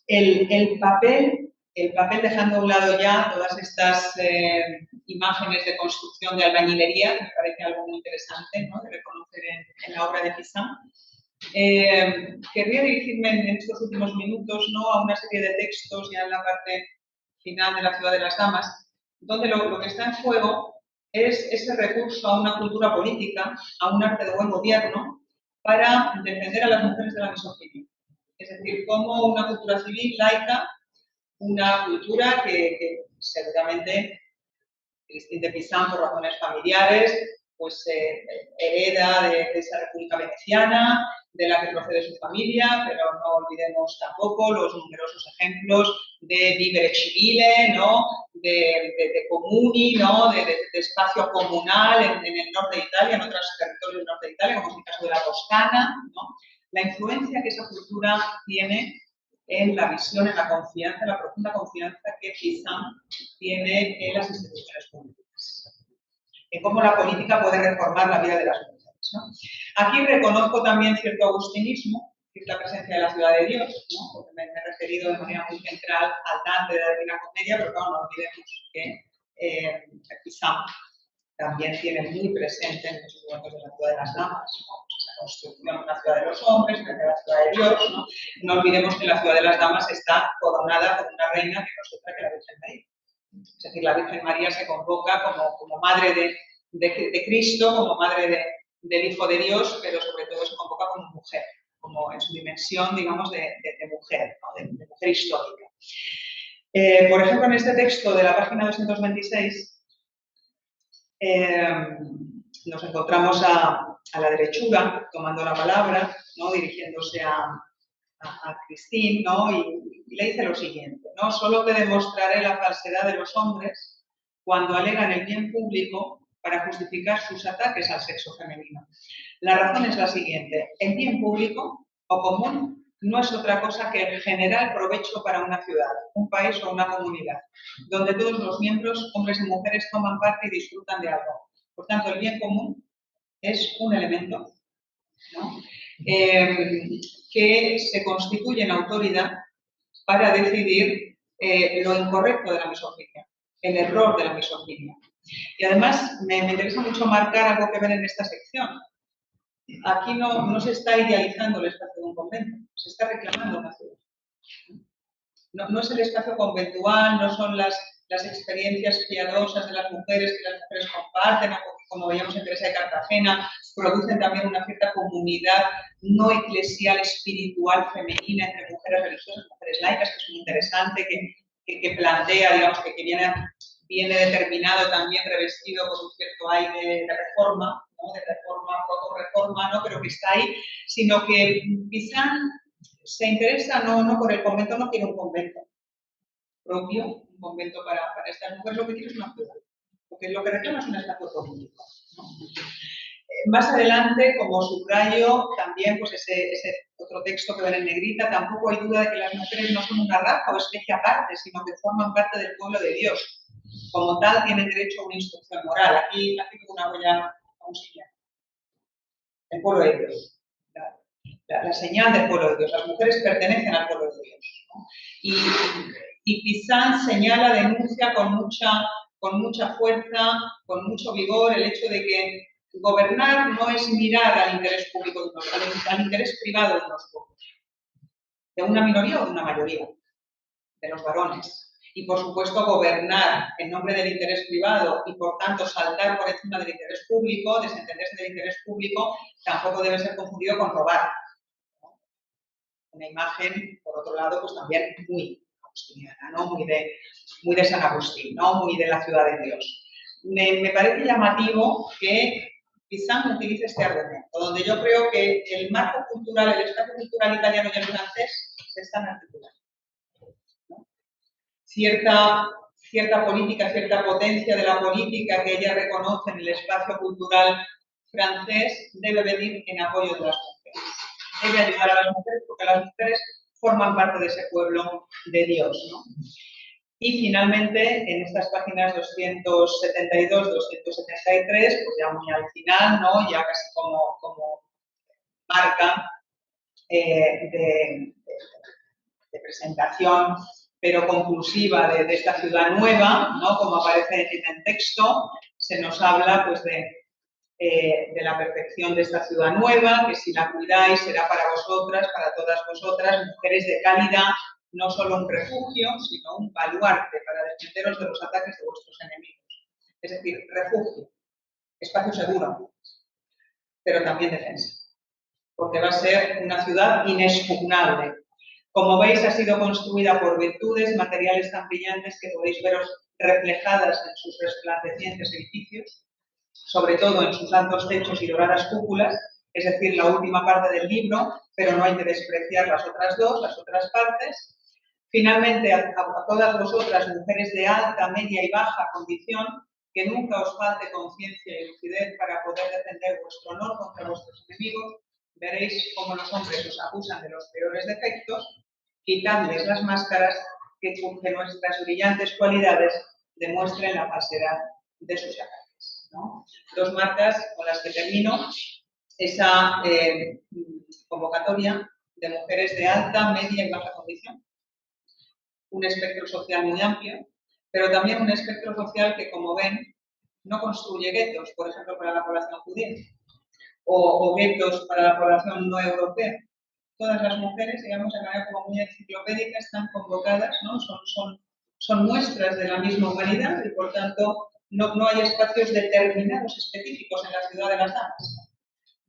el papel, dejando a un lado ya todas estas imágenes de construcción de albañilería, que me parece algo muy interesante, ¿no?, de reconocer en la obra de Pizan. Querría dirigirme en estos últimos minutos, ¿no?, a una serie de textos ya en la parte final de la Ciudad de las Damas, donde lo que está en juego es ese recurso a una cultura política, a un arte de buen gobierno, para defender a las mujeres de la misoginia. Es decir, cómo una cultura civil laica una cultura que seguramente Christine de Pizan, por razones familiares, pues hereda de esa República Veneciana, de la que procede su familia, pero no olvidemos tampoco los numerosos ejemplos de vivere civile, ¿no? de comuni, ¿no? de espacio comunal en el norte de Italia, en otros territorios del norte de Italia, como es el caso de la Toscana, ¿no? La influencia que esa cultura tiene en la visión, en la confianza, en la profunda confianza que Pizan tiene en las instituciones públicas, en cómo la política puede reformar la vida de las mujeres, ¿no? Aquí reconozco también cierto agustinismo, que es la presencia de la ciudad de Dios, ¿no? Porque me he referido de manera muy central al Dante de la Divina Comedia, pero claro, no olvidemos que Pizan también tiene muy presente en muchos momentos de la ciudad de las damas, ¿no? Esa construcción de la ciudad de los hombres, frente a la ciudad de Dios, ¿no? No olvidemos que la ciudad de las damas está coronada por una reina que no es otra que la Virgen María. Es decir, la Virgen María se convoca como madre de Cristo, como madre del Hijo de Dios, pero sobre todo se convoca como mujer, como en su dimensión, digamos, de mujer, ¿no? de mujer histórica. Por ejemplo, en este texto de la página 226, nos encontramos a la derechura tomando la palabra, ¿no? Dirigiéndose a Christine, ¿no? y le dice lo siguiente, ¿no? Solo te demostraré la falsedad de los hombres cuando alegan el bien público para justificar sus ataques al sexo femenino. La razón es la siguiente, el bien público o común no es otra cosa que el general provecho para una ciudad, un país o una comunidad, donde todos los miembros, hombres y mujeres, toman parte y disfrutan de algo. Por tanto, el bien común es un elemento, ¿no? Que se constituye en autoridad para decidir lo incorrecto de la misoginia, el error de la misoginia. Y además me interesa mucho marcar algo que ver en esta sección. Aquí no se está idealizando el espacio de un convento, se está reclamando una ciudad. No es el espacio conventual, no son las experiencias piadosas de las mujeres que las mujeres comparten, o como veíamos en Teresa de Cartagena, producen también una cierta comunidad no eclesial, espiritual, femenina entre mujeres religiosas, mujeres laicas, que es muy interesante, que plantea, digamos, que viene determinado también revestido con un cierto aire de reforma, ¿no? De reforma, proto-reforma, ¿no? Pero que está ahí, sino que Pizan se interesa no por el convento, no quiere un convento propio, un convento para estas mujeres, lo que quiere es una ciudad, porque lo que reclama es un espacio público, ¿no? Más adelante, como subrayo, también pues ese otro texto que ven en negrita, tampoco hay duda de que las mujeres no son una raza o especie aparte, sino que forman parte del pueblo de Dios. Como tal, tienen derecho a una instrucción moral. Aquí una huella auxiliar. El pueblo de Dios. La señal del pueblo de Dios. Las mujeres pertenecen al pueblo de Dios, ¿no? Y Pizan señala, denuncia con mucha fuerza, con mucho vigor, el hecho de que gobernar no es mirar al interés público de unos, al interés privado de unos pocos, de una minoría o de una mayoría, de los varones. Y, por supuesto, gobernar en nombre del interés privado y, por tanto, saltar por encima del interés público, desentenderse del interés público, tampoco debe ser confundido con robar. Una imagen, por otro lado, pues también muy agustiniana, ¿no? Muy de San Agustín, ¿no? Muy de la ciudad de Dios. Me parece llamativo que Pizan utilice este argumento, donde yo creo que el marco cultural, el espacio cultural italiano y el francés se están articulando, ¿no? Cierta política, cierta potencia de la política que ella reconoce en el espacio cultural francés debe venir en apoyo de las mujeres. Debe ayudar a las mujeres porque las mujeres forman parte de ese pueblo de Dios, ¿no? Y finalmente, en estas páginas 272, 273, pues ya muy al final, ¿no? Ya casi como marca de presentación, pero conclusiva de esta ciudad nueva, ¿no? Como aparece en el texto, se nos habla pues de la perfección de esta ciudad nueva, que si la cuidáis será para vosotras, para todas vosotras, mujeres de calidad, no solo un refugio, sino un baluarte para defenderos de los ataques de vuestros enemigos. Es decir, refugio, espacio seguro, pero también defensa, porque va a ser una ciudad inexpugnable. Como veis, ha sido construida por virtudes, materiales tan brillantes que podéis veros reflejadas en sus resplandecientes edificios, sobre todo en sus altos techos y doradas cúpulas, es decir, la última parte del libro, pero no hay que despreciar las otras dos, las otras partes. Finalmente, a todas vosotras, mujeres de alta, media y baja condición, que nunca os falte conciencia y lucidez para poder defender vuestro honor contra vuestros enemigos. Veréis cómo los hombres os acusan de los peores defectos. Quitadles las máscaras que nuestras brillantes cualidades demuestren la falsedad de sus ataques, ¿no? Dos marcas con las que termino esa convocatoria de mujeres de alta, media y baja condición. Un espectro social muy amplio, pero también un espectro social que, como ven, no construye guetos, por ejemplo, para la población judía, o guetos para la población no europea. Todas las mujeres, digamos, de manera como muy enciclopédica, están convocadas, ¿no? Son muestras de la misma humanidad y, por tanto, no hay espacios determinados específicos en la ciudad de las damas.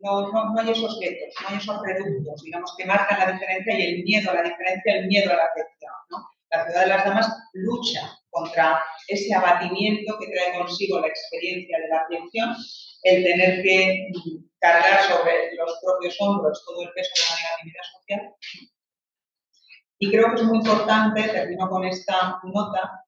No hay esos guetos, no hay esos reductos, digamos, que marcan la diferencia y el miedo a la diferencia, el miedo a la afección, ¿no? La ciudad de las damas lucha contra ese abatimiento que trae consigo la experiencia de la aflicción, el tener que cargar sobre los propios hombros todo el peso de la negatividad social. Y creo que es muy importante, termino con esta nota,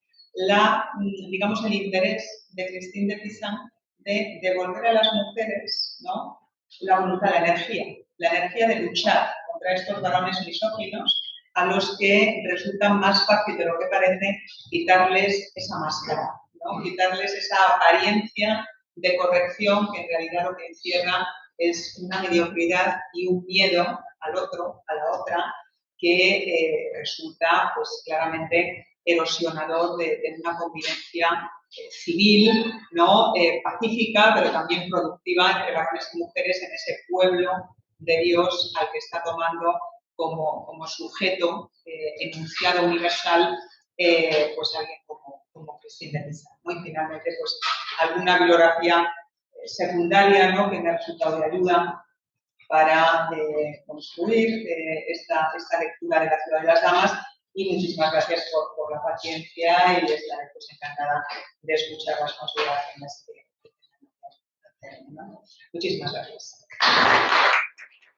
digamos, el interés de Christine de Pizan de devolver a las mujeres, ¿no?, la voluntad, la energía de luchar contra estos varones misóginos a los que resulta más fácil de lo que parece quitarles esa máscara, ¿no?, quitarles esa apariencia de corrección que en realidad lo que encierra es una mediocridad y un miedo al otro, a la otra, que resulta pues claramente erosionador de una convivencia civil, ¿no?, pacífica, pero también productiva entre varones y mujeres en ese pueblo de Dios al que está tomando como sujeto enunciado universal, pues alguien como Christine de Pizan, ¿no? Y finalmente, pues alguna bibliografía secundaria, ¿no?, que me ha resultado de ayuda para construir esta lectura de la ciudad de las damas. Y muchísimas gracias por la paciencia y estaré pues encantada de escuchar las consideraciones que tengan. Muchísimas gracias.